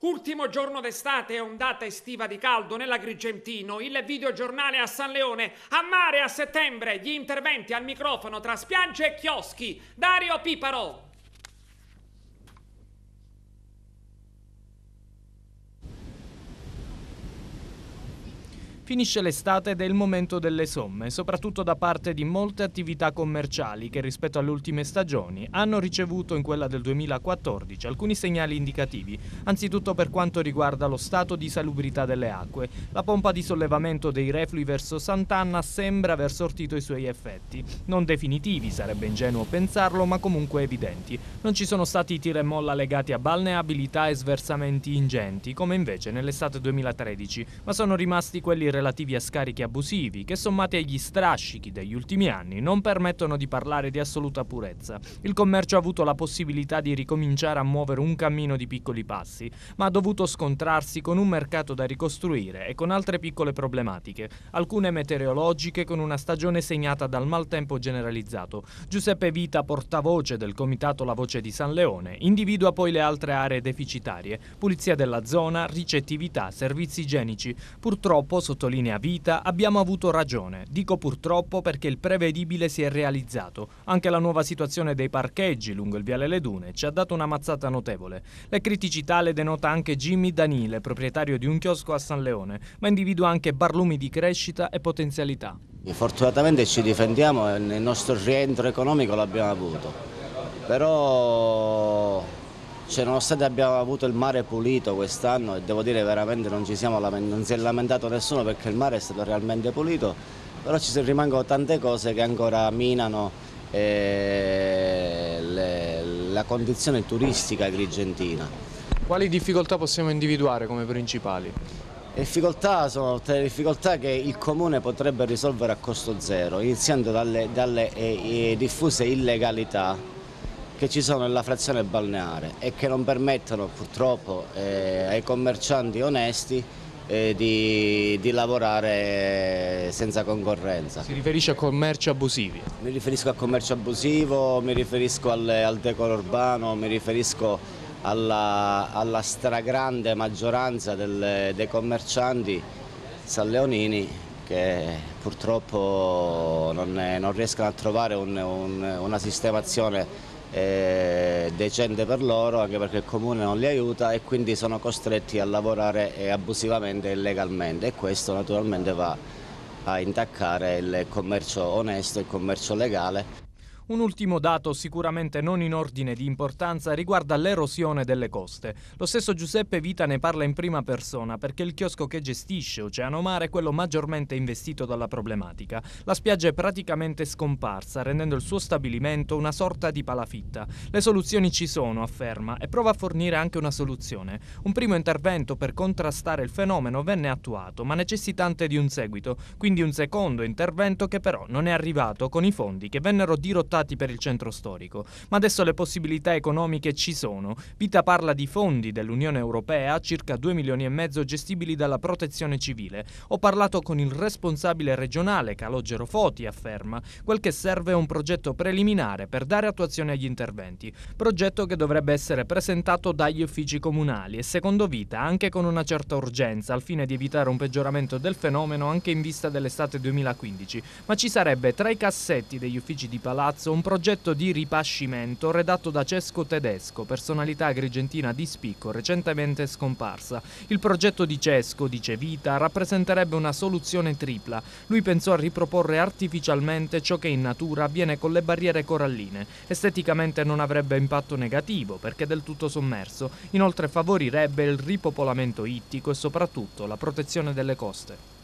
Ultimo giorno d'estate e ondata estiva di caldo nell'Agrigentino, il videogiornale a San Leone, a mare a settembre, gli interventi al microfono tra spiagge e chioschi. Dario Piparo. Finisce l'estate ed è il momento delle somme, soprattutto da parte di molte attività commerciali che rispetto alle ultime stagioni hanno ricevuto in quella del 2014 alcuni segnali indicativi, anzitutto per quanto riguarda lo stato di salubrità delle acque. La pompa di sollevamento dei reflui verso Sant'Anna sembra aver sortito i suoi effetti. Non definitivi, sarebbe ingenuo pensarlo, ma comunque evidenti. Non ci sono stati tira e molla legati a balneabilità e sversamenti ingenti, come invece nell'estate 2013, ma sono rimasti quelli relativi a scarichi abusivi che, sommati agli strascichi degli ultimi anni, non permettono di parlare di assoluta purezza. Il commercio ha avuto la possibilità di ricominciare a muovere un cammino di piccoli passi, ma ha dovuto scontrarsi con un mercato da ricostruire e con altre piccole problematiche, alcune meteorologiche, con una stagione segnata dal maltempo generalizzato. Giuseppe Vita, portavoce del comitato La Voce di San Leone, individua poi le altre aree deficitarie: pulizia della zona, ricettività, servizi igienici. Purtroppo, sottolinea Vita, abbiamo avuto ragione. Dico purtroppo perché il prevedibile si è realizzato. Anche la nuova situazione dei parcheggi lungo il viale Le Dune ci ha dato una mazzata notevole. Le criticità le denota anche Jimmy Danile, proprietario di un chiosco a San Leone, ma individua anche barlumi di crescita e potenzialità. Fortunatamente ci difendiamo e nel nostro rientro economico l'abbiamo avuto, però nonostante abbiamo avuto il mare pulito quest'anno, e devo dire veramente non si è lamentato nessuno perché il mare è stato realmente pulito, però rimangono tante cose che ancora minano la condizione turistica agrigentina. Quali difficoltà possiamo individuare come principali? Le difficoltà sono tutte le difficoltà che il Comune potrebbe risolvere a costo zero, iniziando dalle diffuse illegalità che ci sono nella frazione balneare e che non permettono purtroppo ai commercianti onesti di lavorare senza concorrenza. Si riferisce a commerci abusivi? Mi riferisco a commercio abusivo, mi riferisco al decoro urbano, mi riferisco alla stragrande maggioranza dei commercianti sanleonini che purtroppo non riescono a trovare una sistemazione decente per loro, anche perché il Comune non li aiuta e quindi sono costretti a lavorare abusivamente e illegalmente, e questo naturalmente va a intaccare il commercio onesto, il commercio legale. Un ultimo dato, sicuramente non in ordine di importanza, riguarda l'erosione delle coste. Lo stesso Giuseppe Vita ne parla in prima persona perché il chiosco che gestisce Oceano Mare è quello maggiormente investito dalla problematica. La spiaggia è praticamente scomparsa, rendendo il suo stabilimento una sorta di palafitta. Le soluzioni ci sono, afferma, e prova a fornire anche una soluzione. Un primo intervento per contrastare il fenomeno venne attuato, ma necessitante di un seguito, quindi un secondo intervento che però non è arrivato con i fondi che vennero dirottati per il centro storico. Ma adesso le possibilità economiche ci sono. Vita parla di fondi dell'Unione Europea, circa 2,5 milioni gestibili dalla Protezione Civile. Ho parlato con il responsabile regionale Calogero Foti, afferma. Quel che serve è un progetto preliminare per dare attuazione agli interventi. Progetto che dovrebbe essere presentato dagli uffici comunali e, secondo Vita, anche con una certa urgenza, al fine di evitare un peggioramento del fenomeno anche in vista dell'estate 2015. Ma ci sarebbe tra i cassetti degli uffici di Palazzo un progetto di ripascimento redatto da Cesco Tedesco, personalità agrigentina di spicco recentemente scomparsa. Il progetto di Cesco, dice Vita, rappresenterebbe una soluzione tripla. Lui pensò a riproporre artificialmente ciò che in natura avviene con le barriere coralline. Esteticamente non avrebbe impatto negativo perché del tutto sommerso. Inoltre favorirebbe il ripopolamento ittico e soprattutto la protezione delle coste.